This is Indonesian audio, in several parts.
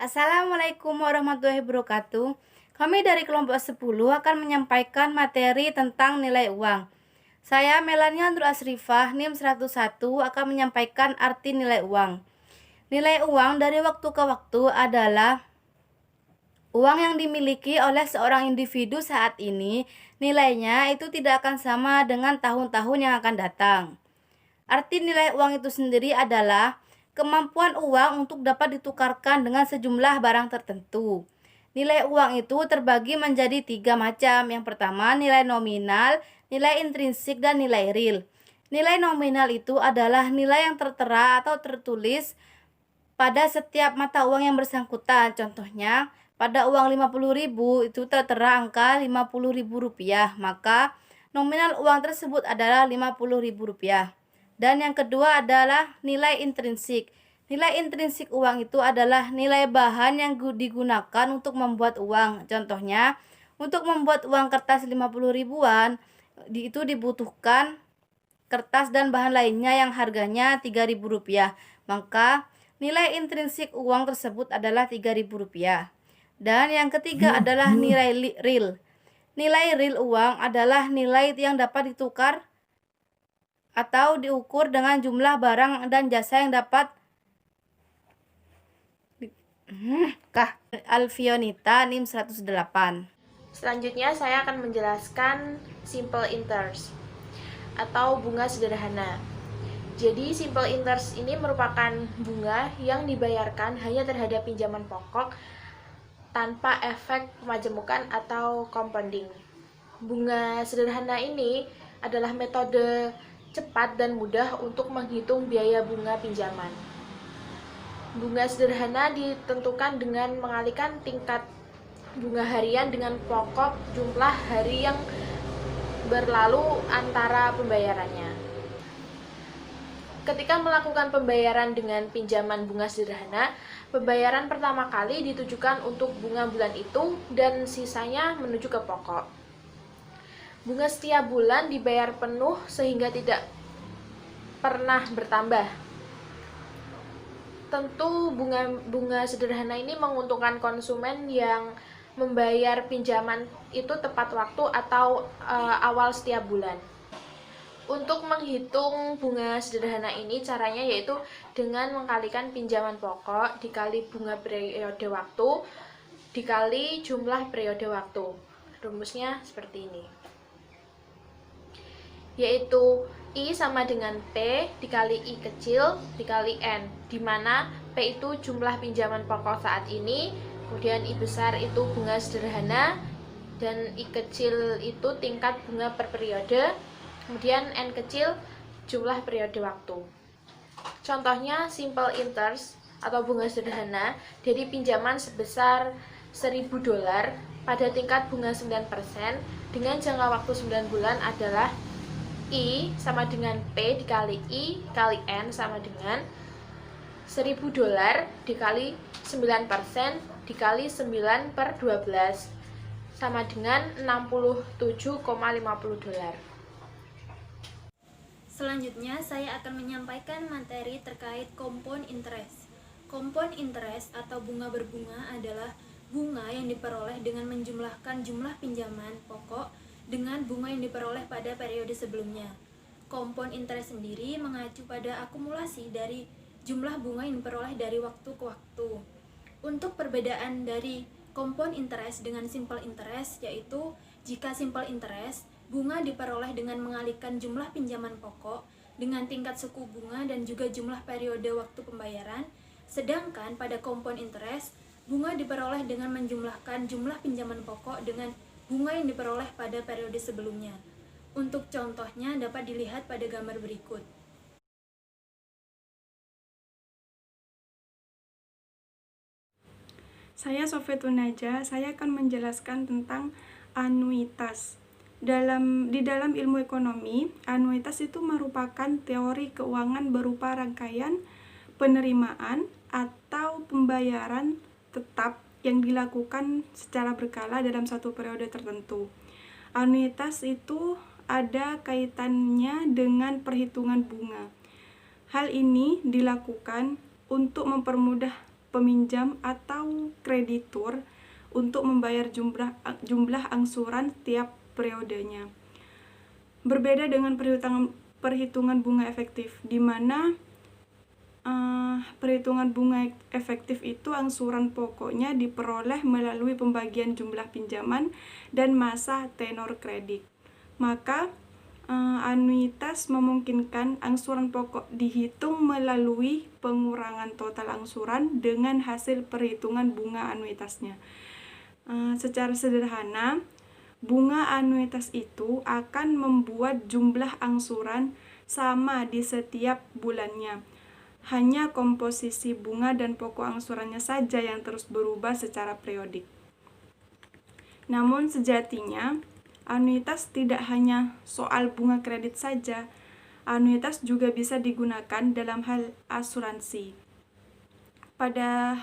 Assalamualaikum warahmatullahi wabarakatuh. Kami dari kelompok 10 akan menyampaikan materi tentang nilai uang. Saya Melania Nur Asrifah, NIM 101, akan menyampaikan arti nilai uang. Nilai uang dari waktu ke waktu adalah uang yang dimiliki oleh seorang individu saat ini. Nilainya itu tidak akan sama dengan tahun-tahun yang akan datang. Arti nilai uang itu sendiri adalah kemampuan uang untuk dapat ditukarkan dengan sejumlah barang tertentu. Nilai uang itu terbagi menjadi 3 macam. Yang pertama, nilai nominal, nilai intrinsik, dan nilai real. Nilai nominal itu adalah nilai yang tertera atau tertulis pada setiap mata uang yang bersangkutan. Contohnya, pada uang 50.000 itu tertera angka Rp50.000, maka nominal uang tersebut adalah Rp50.000. Dan yang kedua adalah nilai intrinsik. Nilai intrinsik uang itu adalah nilai bahan yang digunakan untuk membuat uang. Contohnya, untuk membuat uang kertas 50 ribuan, itu dibutuhkan kertas dan bahan lainnya yang harganya Rp3.000. Maka nilai intrinsik uang tersebut adalah Rp3.000. Dan yang ketiga adalah nilai real. Nilai real uang adalah nilai yang dapat ditukar atau diukur dengan jumlah barang dan jasa yang dapat Alfionita, NIM 108. Selanjutnya saya akan menjelaskan simple interest atau bunga sederhana. Jadi simple interest ini merupakan bunga yang dibayarkan hanya terhadap pinjaman pokok tanpa efek pemajemukan atau compounding. Bunga sederhana ini adalah metode cepat dan mudah untuk menghitung biaya bunga pinjaman. Bunga sederhana ditentukan dengan mengalihkan tingkat bunga harian dengan pokok jumlah hari yang berlalu antara pembayarannya. Ketika melakukan pembayaran dengan pinjaman bunga sederhana, pembayaran pertama kali ditujukan untuk bunga bulan itu dan sisanya menuju ke pokok. Bunga setiap bulan dibayar penuh sehingga tidak pernah bertambah. Tentu bunga sederhana ini menguntungkan konsumen yang membayar pinjaman itu tepat waktu atau awal setiap bulan. Untuk menghitung bunga sederhana ini caranya yaitu dengan mengkalikan pinjaman pokok dikali bunga periode waktu dikali jumlah periode waktu. Rumusnya seperti ini. Yaitu I sama dengan P dikali I kecil dikali N, di mana P itu jumlah pinjaman pokok saat ini, kemudian I besar itu bunga sederhana, dan I kecil itu tingkat bunga per periode, kemudian N kecil jumlah periode waktu. Contohnya simple interest atau bunga sederhana dari pinjaman sebesar $1.000 pada tingkat bunga 9% dengan jangka waktu 9 bulan adalah I sama dengan P dikali I kali N sama dengan $1.000 dikali 9% dikali 9 per 12 sama dengan $67,50. Selanjutnya saya akan menyampaikan materi terkait compound interest. Compound interest atau bunga berbunga adalah bunga yang diperoleh dengan menjumlahkan jumlah pinjaman pokok dengan bunga yang diperoleh pada periode sebelumnya. Compound interest sendiri mengacu pada akumulasi dari jumlah bunga yang diperoleh dari waktu ke waktu. Untuk perbedaan dari compound interest dengan simple interest, yaitu jika simple interest, bunga diperoleh dengan mengalihkan jumlah pinjaman pokok dengan tingkat suku bunga dan juga jumlah periode waktu pembayaran, sedangkan pada compound interest, bunga diperoleh dengan menjumlahkan jumlah pinjaman pokok dengan bunga yang diperoleh pada periode sebelumnya. Untuk contohnya dapat dilihat pada gambar berikut. Saya Sofetul Naja, saya akan menjelaskan tentang anuitas. Di dalam ilmu ekonomi, anuitas itu merupakan teori keuangan berupa rangkaian penerimaan atau pembayaran tetap yang dilakukan secara berkala dalam satu periode tertentu. Anuitas itu ada kaitannya dengan perhitungan bunga. Hal ini dilakukan untuk mempermudah peminjam atau kreditur untuk membayar jumlah angsuran tiap periodenya. Berbeda dengan perhitungan bunga efektif, di mana perhitungan bunga efektif itu angsuran pokoknya diperoleh melalui pembagian jumlah pinjaman dan masa tenor kredit. Maka anuitas memungkinkan angsuran pokok dihitung melalui pengurangan total angsuran dengan hasil perhitungan bunga anuitasnya. Secara sederhana, bunga anuitas itu akan membuat jumlah angsuran sama di setiap bulannya. Hanya komposisi bunga dan pokok angsurannya saja yang terus berubah secara periodik. Namun sejatinya, anuitas tidak hanya soal bunga kredit saja. Anuitas juga bisa digunakan dalam hal asuransi. Pada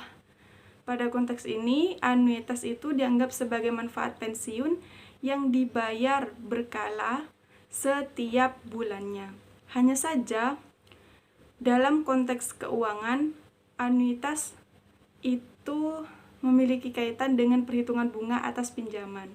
konteks ini, anuitas itu dianggap sebagai manfaat pensiun yang dibayar berkala setiap bulannya. Hanya saja, dalam konteks keuangan, anuitas itu memiliki kaitan dengan perhitungan bunga atas pinjaman.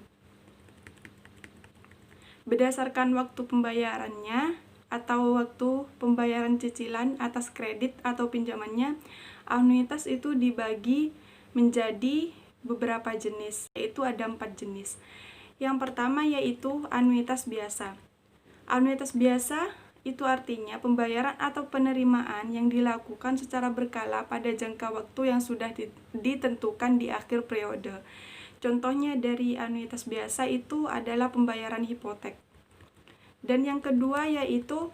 Berdasarkan waktu pembayarannya atau waktu pembayaran cicilan atas kredit atau pinjamannya, anuitas itu dibagi menjadi beberapa jenis, yaitu ada 4 jenis. Yang pertama yaitu anuitas biasa. Anuitas biasa itu artinya pembayaran atau penerimaan yang dilakukan secara berkala pada jangka waktu yang sudah ditentukan di akhir periode. Contohnya dari anuitas biasa itu adalah pembayaran hipotek. Dan yang kedua yaitu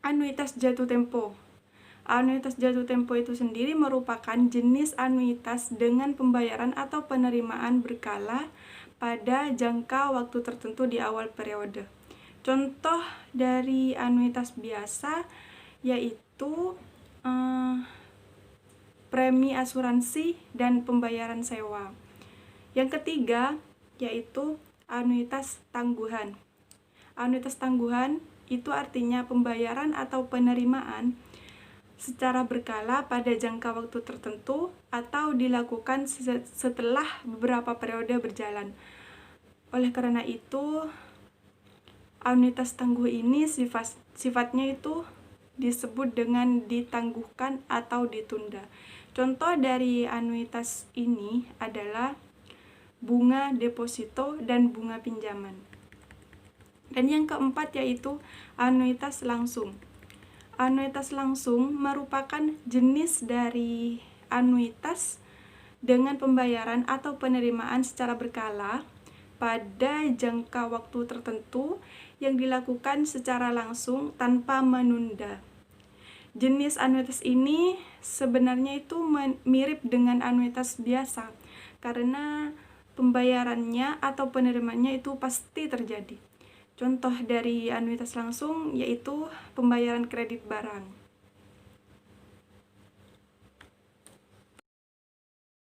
anuitas jatuh tempo. Anuitas jatuh tempo itu sendiri merupakan jenis anuitas dengan pembayaran atau penerimaan berkala pada jangka waktu tertentu di awal periode. Contoh dari anuitas biasa yaitu premi asuransi dan pembayaran sewa. Yang ketiga yaitu anuitas tangguhan. Anuitas tangguhan itu artinya pembayaran atau penerimaan secara berkala pada jangka waktu tertentu atau dilakukan setelah beberapa periode berjalan. Oleh karena itu, anuitas tangguh ini sifatnya itu disebut dengan ditangguhkan atau ditunda. Contoh dari anuitas ini adalah bunga deposito dan bunga pinjaman. Dan yang keempat yaitu anuitas langsung. Anuitas langsung merupakan jenis dari anuitas dengan pembayaran atau penerimaan secara berkala pada jangka waktu tertentu yang dilakukan secara langsung tanpa menunda. Jenis anuitas ini sebenarnya itu mirip dengan anuitas biasa karena pembayarannya atau penerimaannya itu pasti terjadi. Contoh dari anuitas langsung yaitu pembayaran kredit barang.